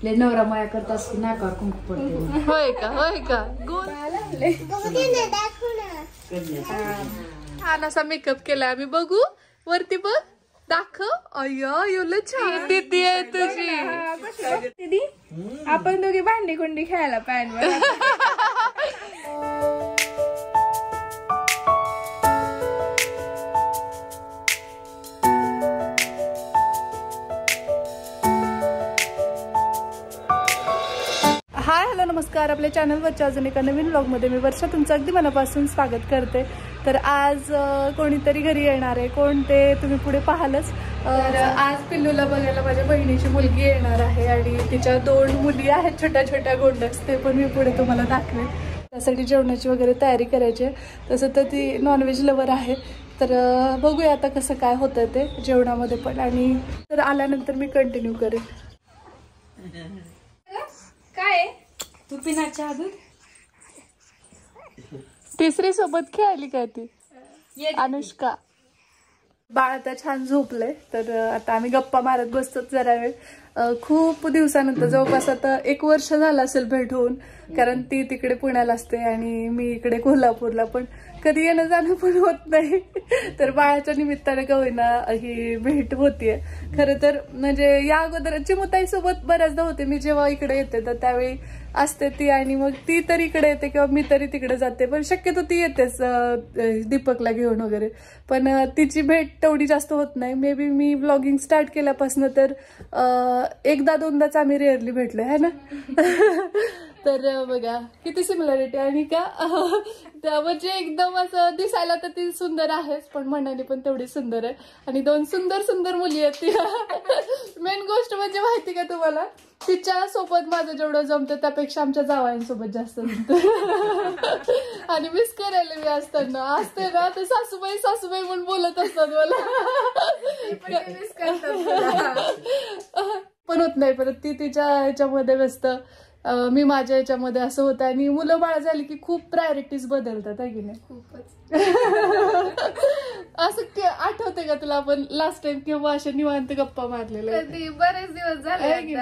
ले नवरा माया करत असते नाकावर कुंकू पडते. होय का गोल छान असा मेकअप केलाय आम्ही. बघू वरती बघ, दाखव. अय्यो लय छान दीदी आहे तुझी. दीदी आपण दोघी भांडी कुंडी खेळायला पाहिजे. हाय हॅलो नमस्कार. आपल्या चॅनलवरच्या अजून एका नवीन व्लॉगमध्ये मी वर्षा तुमचं अगदी मनापासून स्वागत करते. तर आज कोणीतरी घरी येणार आहे. कोण ते तुम्ही पुढे पाहालच. तर आज पिल्लूला बघायला माझ्या बहिणीची मुलगी येणार आहे आणि तिच्या 2 मुली आहेत छोट्या छोट्या गोंडस. ते पण मी पुढे तुम्हाला दाखवेन. त्यासाठी जेवणाची वगैरे तयारी करायची आहे. तसं तर ती नॉनव्हेज लवर आहे. तर बघूया आता कसं काय होतं ते जेवणामध्ये पण. आणि तर आल्यानंतर मी कंटिन्यू करेन. काय तू पिण्याच्या दूध तिसरी सोबत खेळली काय ती अनुष्का. बाळ आता छान झोपलंय. तर आता आम्ही गप्पा मारत बसतो जरा वेळ. खूप दिवसानंतर जवळपास आता 1 वर्ष झालं असेल भेट होऊन. कारण ती तिकडे पुण्याला असते आणि मी इकडे कोल्हापूरला. पण कधी येणं जाणं पण होत नाही. तर बाळाच्या निमित्ताने का होईना ही भेट होतीये. खरं तर म्हणजे या अगोदर चिमुताई सोबत बऱ्याचदा होते मी जेव्हा इकडे येते. तर त्यावेळी असते ती आणि मग ती तरी इकडे येते किंवा मी तरी तिकडे जाते. पण शक्यतो ती येतेच दीपकला घेऊन वगैरे. पण तिची भेट तेवढी जास्त होत नाही. May be me vlogging start केल्यापासून तर 1-2दाच आम्ही रेअरली भेटलोय है ना. तर बघा किती सिमिलॅरिटी. आणि का म्हणजे एकदम असं दिसायला तर ती सुंदर आहेच पण मनाने पण तेवढी सुंदर आहे. आणि 2 सुंदर सुंदर मुली आहेत ती. मेन गोष्ट म्हणजे माहिती का तुम्हाला, तिच्या सोबत माझं जेवढं जमतं त्यापेक्षा आमच्या जावयांसोबत जास्त जमतं. आणि मिस करायला मी असताना असते ना तर सासूबाई सासूबाई म्हणून बोलत असतात मला. पण होत नाही परत. ती तिच्या ह्याच्यामध्ये व्यस्त, मी माझ्या ह्याच्यामध्ये असं होतं. आणि मुलं बाळ झाली की खूप प्रायोरिटीज बदलतात आहे की नाही. खूपच असं आठवते का तुला आपण लास्ट टाइम केव्हा अशा निवांत गप्पा मारलेल्या? कधी बरेच दिवस झाले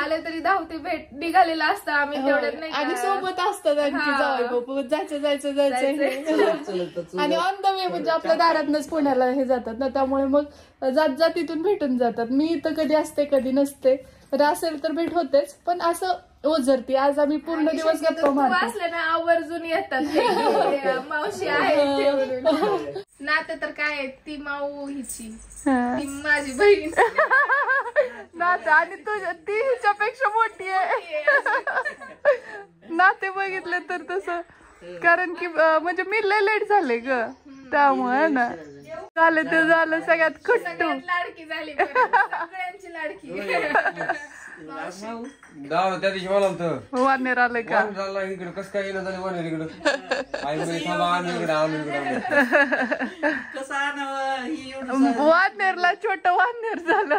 आले तरी धावते भेट निघालेला असता आम्ही तेवढ्यात नाही. आणि सोबत असतात आणखी जावई जायचं जायचं. आणि ऑन द वे म्हणजे आपल्या दारातनच पुण्याला हे जातात ना. त्यामुळे मग जात तिथून भेटून जातात. मी तर कधी असते कधी नसते. तर असेल तर भेट होतेच. पण असं ओझरती. आज आम्ही पूर्ण दिवस गप्पा मारतो. असले ना आवर्जून येतात. मावशी आहे नातं तर काय ती माऊ हिची ती माझी बहीण नातं. आणि ती हिच्यापेक्षा मोठी आहे. नाते बघितले तर तसं. कारण की म्हणजे मी लय लेट झाले ग त्यामुळे ना. झालं ते झालं सगळ्यात खट्टू. लाडकी झाली सगळ्यांची लाडकी. गाव त्या दिवशी मला होतं वानेर आलं का इकडे कसं काय येणं झालं वानेर इकडं. वानेरला छोट वानेर झालं.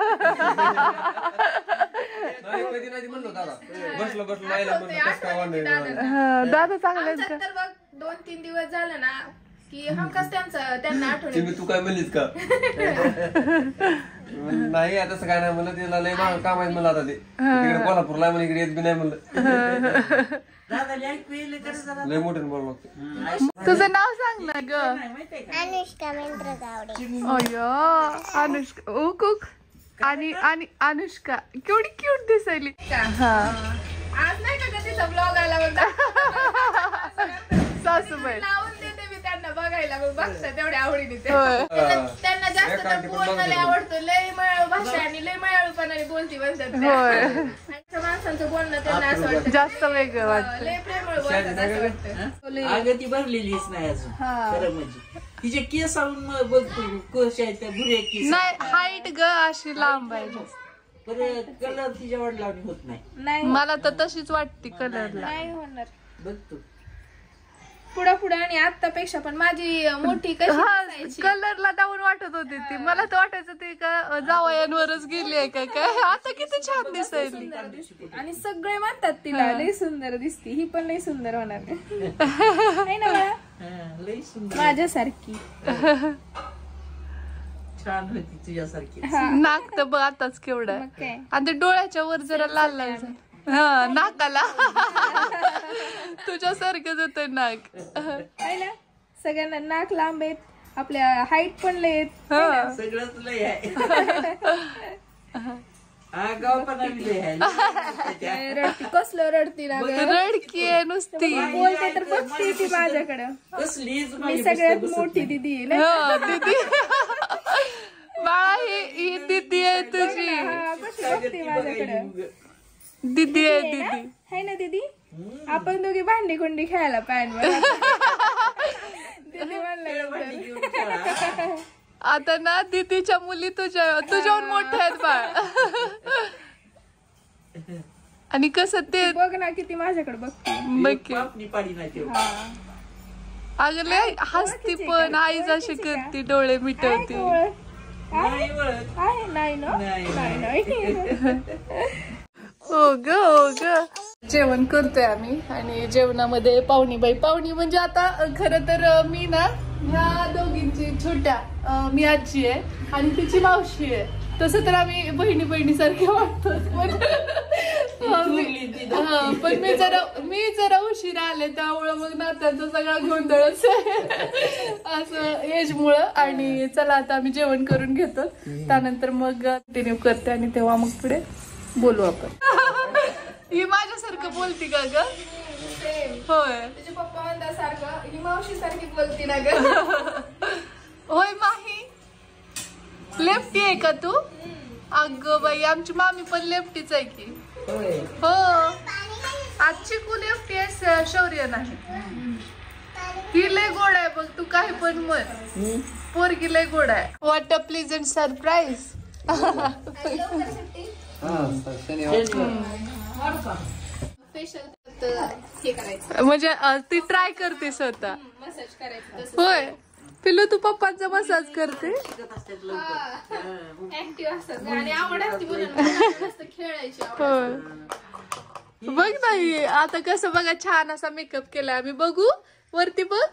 कधी नाही म्हणलो दादा बसलो राहिला म्हणलं कसं काय वानेर. दादा चांगले तर बघ 2-3 दिवस झालं ना की हमखास त्यांना आठवण. तू काय म्हणलीस का? नाही आता तसं काय नाही म्हणलं. तिला लय काम आहे म्हणलं. आता ते तिकडे कोल्हापूरला म्हणलं इकडे येत बी नाही म्हणलं. लय मोठे बोललो. तुझं नाव सांग ना ग. अनुष्का मेंद्र गावडे. अय्यो अनुष्का उक आणि अनुष्का केवढी क्यूट दिसायली. आज नाही का तिचा ब्लॉग आला सासूबाई लावून देते मी त्यांना बघायला. मग बघता तेवढ्या आवडीने त्यांना जास्त तर बोलणं लय आवडतं. लय मयाळू भाषा आणि लय मयाळूपणाने बोलती म्हणतात. माणसांचं बोलणं त्यांना असं वाटतं जास्त वेगळं वाटतं. लय प्रेमळ बोलतात असं वाटतं. अगं ती भरलेलीच नाही अजून खरं म्हणजे. तिचे केस बघ कशा आहेत त्या भुरे केस. नाही हाईट ग अशी लांब आहे. कलर तिच्या वडिलांनी होत नाही. मला तर तशीच वाटते कलरला. नाही होणार बघ तू पुढे आणि आतापेक्षा. पण माझी मोठी कशी कलरला डाऊन वाटत होती ती. मला तर वाटायचं ती का जावयांवरच गेली आहे का काय. आता किती छान दिसायली. आणि सगळे म्हणतात तिला लय सुंदर दिसती. ही पण लय सुंदर होणार नाही ना मला लय सुंदर माझ्यासारखी. छान होती तुझ्यासारखी. नाक तर बघ आताच केवढं आहे. काय आणि ते डोळ्याच्या वर जरा लाल लाल झालं. हा नाकाला तुझ्यासारखंच होतं नाक. पाहिलं सगळ्यांना नाक लांब आहेत, आपल्या हाईट पण लय आहेत. सगळंच लय आहे. गाव पण लय आहे. रडती कसलं रडती ना गं. रडकी आहे नुसती. बोलते तर बघते ती माझ्याकडं. कसलीच मी सगळ्यात मोठी दिदी आहे ना. हो दीदी. बाळा ही दीदी आहे तुझी. हा, कशी बघते माझ्याकडं. दीदी आहे दीदी. है ना दीदी. आपण दोघी भांडी कुंडी खेळायला पॅनवर. दीदी म्हणलं आता ना दीदीच्या मुली तुझ्याहून मोठ्या आहेत बाळ. आणि कसं ते बघ ना किती माझ्याकडे बघते. बघ पाडी नाही. अगं लय हसती पण आईच अशी करते, डोळे मिटवते. नाही ओळख. आहे नाही ना. नाही. हो ग जेवण करतोय आम्ही. आणि जेवणामध्ये पाहुणी म्हणजे आता खरं तर मी ना ह्या दोघींची छोट्या मी आजी आहे आणि तिची मावशी आहे. तसं तर आम्ही बहिणी सारखे वाटतो. पण मी जरा उशिरा आले त्यामुळं मग नात्यांचा सगळा गोंधळच आहे असं एज मुळे. आणि चला आता आम्ही जेवण करून घेतो, त्यानंतर मग कंटिन्यू करते आणि तेव्हा मग पुढे बोलू आपण. ही माझ्यासारखं बोलती का ग? होय. तुझे पप्पा म्हणतासारखं ही मावशी सारखी बोलती ना ग. होय माही लेफ्टी आहे का तू? अगं बाई आमची मामी पण लेफ्टीच आहे की. हो आजची कू लेफ्टी आहे, शौर्य नाही. ही लय गोड आहे बघ, तू काही पण म्हण, पोरगी लय गोड आहे. What a pleasant surprise. हे करायचं म्हणजे ती ट्राय करते स्वतः. मसाज करायचं. होय पिलू तू पप्पांचा मसाज करते. ऍक्टिव्ह असतात आणि आवड असते मुलांना खेळायची. होय बघ नाही आता कसं बघा छान असा मेकअप केलाय आम्ही. बघू वरती बघ,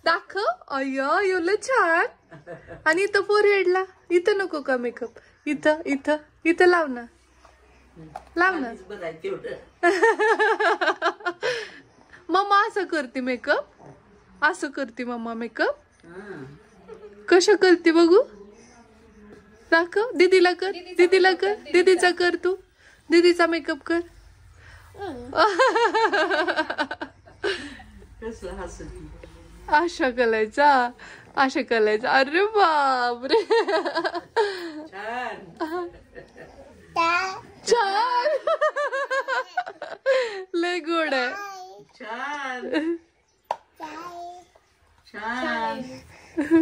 दाखव. अय्या एवढं छान. आणि इथं फोरहेडला इथं नको का मेकअप? इथं लाव ना. मम्मा असं करते मेकअप, असं करते मम्मा मेकअप. कसं करते बघू, दाखव. दीदीला कर, दीदीचा कर. तू दीदीचा मेकअप कर. अशा करायचा. अरे बापरे छान. लय गोड आहे.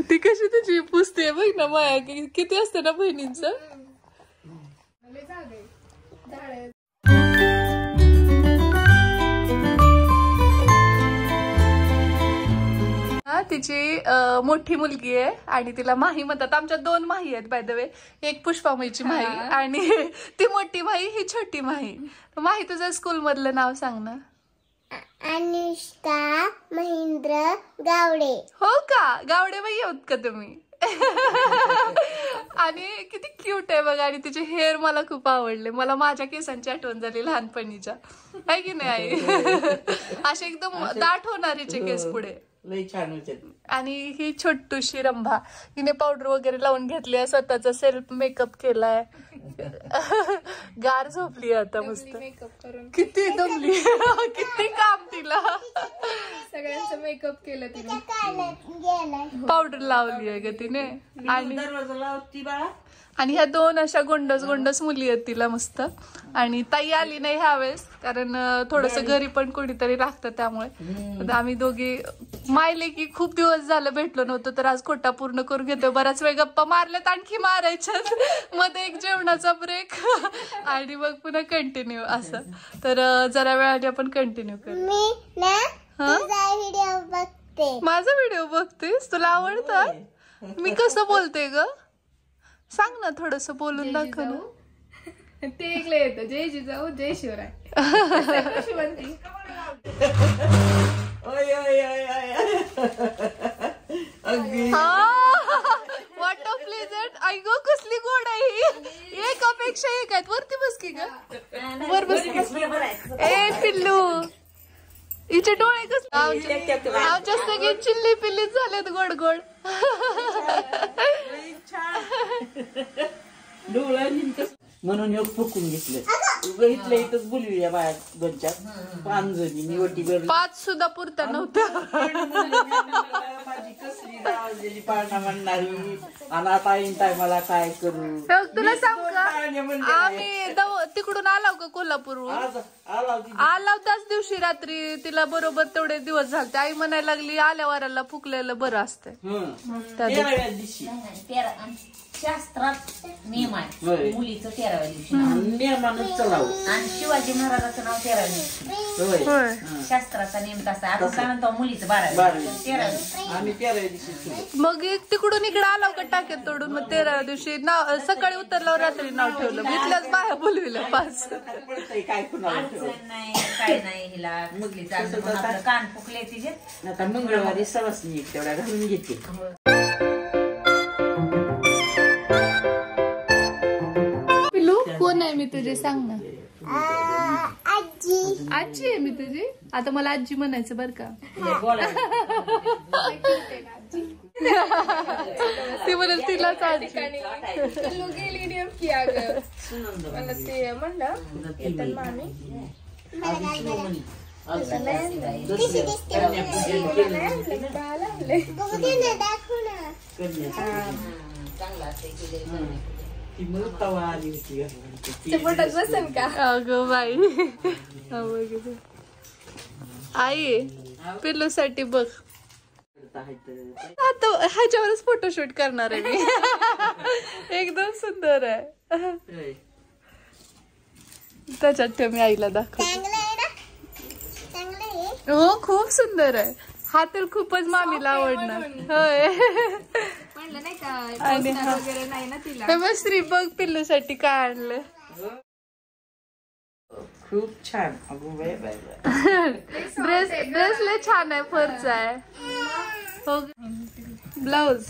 ती कशी तुझी पुसते बघ ना. माया किती असते ना बहिणींचं. तिची मोठी मुलगी आहे आणि तिला माही म्हणतात. आमच्या 2 माही आहेत बाय द वे. एक पुष्पामाईची माही आणि ती मोठी माही, ही छोटी माही. माही तुझं स्कूल मधलं नाव सांग ना. अनुष्का महेंद्र गावडे. हो का? गावडे बाई आहोत का तुम्ही? आणि किती क्यूट आहे बघा. आणि तिचे हेअर मला खूप आवडले. मला माझ्या केसांची आठवण झाली लहानपणीच्या, आहे की नाही आई? असे एकदम दाट होणार हिचे केस पुढे. लय छान होते. आणि ही छोटूशी रंभा, हिने पावडर वगैरे लावून घेतली, स्वतःचा सेल्फ मेकअप केलाय. गार झोपली आता मस्त. मेकअप करून किती दमली. किती काम तिला. सगळ्यांचं मेकअप केलं तिने. पावडर लावली आहे ग तिने. आणि दरवाजा लावती बाळा. आणि ह्या 2 अशा गोंडस मुली आहेत तिला मस्त. आणि ताई आली नाही ह्यावेळेस कारण थोडस घरी पण कोणीतरी लागतं त्यामुळे. आम्ही दोघी मायले की खूप दिवस झालं भेटलो नव्हतो, तर आज खोटा पूर्ण करून घेतो. बराच वेळ गप्पा मारल्यात, आणखी मारायच्यात. मध्ये एक जेवणाचा ब्रेक आणि मग पुन्हा कंटिन्यू असं. तर जरा वेळाने आपण कंटिन्यू करू. मी ना तुझा व्हिडिओ बघते. माझा व्हिडिओ बघतेस? तुला आवडतं? मी कसं बोलते ग? सांग ना, थोडस बोलून दाखव ना. ते ऐकलं येतं. जय जिजाऊ जय शिवराय. कशी म्हणती? What a pleasant. आई गो कसली गोड आहे ही. एकापेक्षा एक आहेत. वरती बस की ग. वर बस. ए पिल्लू हिचे डोळे कसले आमच्या सगळे चिल्ली पिल्ली झालेत गोड गोड. म्हणून योग फुकून घेतलं. इथलं इथंच बोलूया बाया 2-4 5 जणी मी ओटी भरली. 5 सुद्धा पुरता नव्हत्या. माझी कसली नावाजलेली पाळणा म्हणणारी आणि आता येईन टायमाला काय करू. तुला सांगू का आम्ही तिकडून आलाव का कोल्हापूरहून आलाव त्याच दिवशी रात्री तिला बरोबर तेवढे दिवस झाले. आई म्हणायला लागली आल्या वाराला फुकलेलं बरं असतंय. 13व्या दिवशी शास्त्रात नियम आहे मुलीचं 13व्या दिवशी नियमानच चलावं. आणि शिवाजी महाराजाचं नाव 13व्या दिवशी शास्त्राचा नियम कसा. आपण काय म्हणतो मुलीचं 12व्या 13व्या. आम्ही 13व्या दिवशी. मग एक तिकडून इकडे आलाव का टाक्यात तोडून. मग 13व्या दिवशी नाव सकाळी उतरल्यावर रात्री नाव ठेवलं. इथल्याच बाया बोलविलं 5. काय कुणाला अडचण नाही काय नाही हिला मुलीचं आपलं कान फुकले तिचे. आता मंगळवारी सवासनी तेवढ्या घालून घेते. कोण आहे मी तुझे सांग ना. आजी आजी आहे मी तुझी. आता मला आजी म्हणायचं बर का. ती म्हणेल तिलाच आजी. पिल्लू गेली नेमकी अगं. मला ते म्हणलं येतात मामी बघू दे ना दाखव ना. ती मग तवा आली होती. ते पोटात बसेल का. अगं बाई आई पिल्लूसाठी बघ. आता ह्याच्यावरच फोटोशूट करणार आहे मी. एकदम सुंदर आहे. त्याच्यात ठेव मी आईला दाखव. चांगलं आहे ना. चांगलं आहे. हो खूप सुंदर आहे. हा तर खूपच मामीला आवडणार. होय म्हणलं नाही का आणि वगैरे नाही ना तिला. हे मग श्री बघ पिल्लूसाठी काय आणलं. खूप छान. अगो बाय बाय. ड्रेस लय छान आहे. फरचा आहे. हो ब्लाउज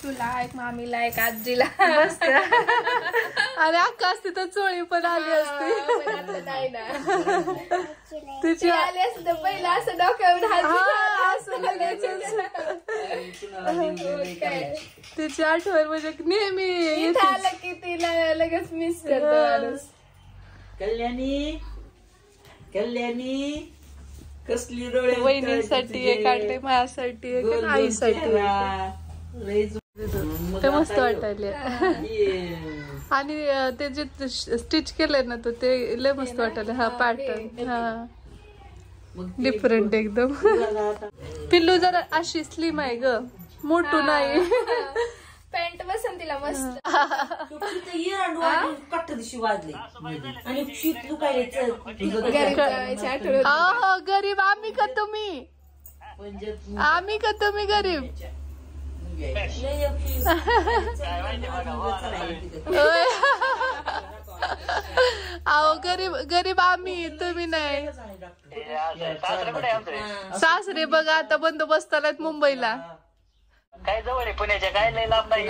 तुला एक मामीला एक आजीला मस्त. आणि अक्का असते तर चोळी पण आली असते. नाही ना तिची आले असते पहिलं असं डोक्यावर तिची आठवण म्हणजे नेहमी इथं आलं की तिला लगेच मिस करतो माणूस. कल्याणी कल्याणी कसली डोळे. वहिनीसाठी एक आणले माझ्यासाठी एक आणि आईसाठी. ते मस्त वाटायले. आणि ते जे स्टिच केलंय ना तो ते लय मस्त वाटायला. हा पॅटर्न हा डिफरंट एकदम. पिल्लू जरा अशी स्लिम आहे ग. मोठू नाही. पॅन्ट बसन तिला मस्त. कट्ट दिवशी वाजले आणि शीत दुखायला. गरीब आम्ही का तुम्ही. आम्ही का तुम्ही गरीब. अहो गरीब गरीब आम्ही तुम्ही नाही. सासरे बघा आता बंदोबस्ताला मुंबईला. काय जवळ आहे पुण्याच्या काय लय लांब नाही.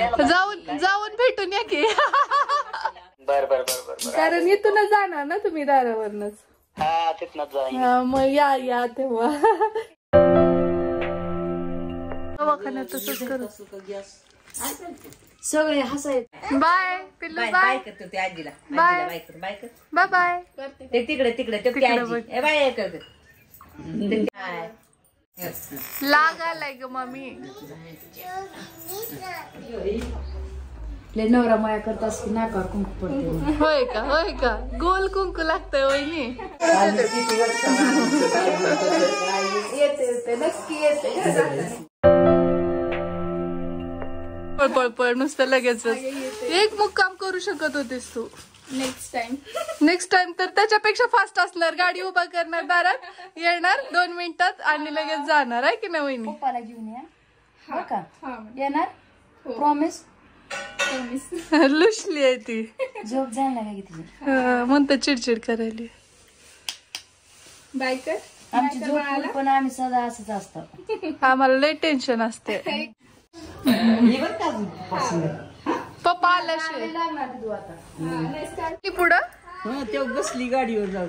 जाऊन भेटून या की. बर बर बर बर. कारण इथूनच जाणार ना तुम्ही दारावरनच. हा तिथनच जाईन. मग या तेव्हा. दवाखान्यात तसंच करू. सगळे हसायत. बाय पिल्लू बाय. करतो ते आजीला. बाय बाय कर. Bye bye. ते तिकडे तिकडे ते बाय कर. लाग आलाय ग मम्मी. ले नवरा माया करतास की नाकावर कुंकू पडते. होय का गोल कुंकू लागतंय वहिनी. येते नक्की येते. पळ नुसतं लगेच एक मुक्काम करू शकत होतीस तू. नेक्स्ट टाइम तर त्याच्यापेक्षा फास्ट असणार. गाडी उभा करणार दारात येणार 2 मिनिटात आणि लगेच जाणार आहे की नाही वहिनी. पप्पाला घेऊन या हो का. येणार प्रॉमिस. लुसली आहे ती. झोप जायला काय तिची. म्हणतं चिडचिड करायली. बाय कर. आमची झोप पण आम्ही सदा असंच असतं. आम्हाला लय टेन्शन असते. पप्पा आल्याशिवाय लागणार तू आता पुढं तेव्हा बसली गाडीवर जाऊ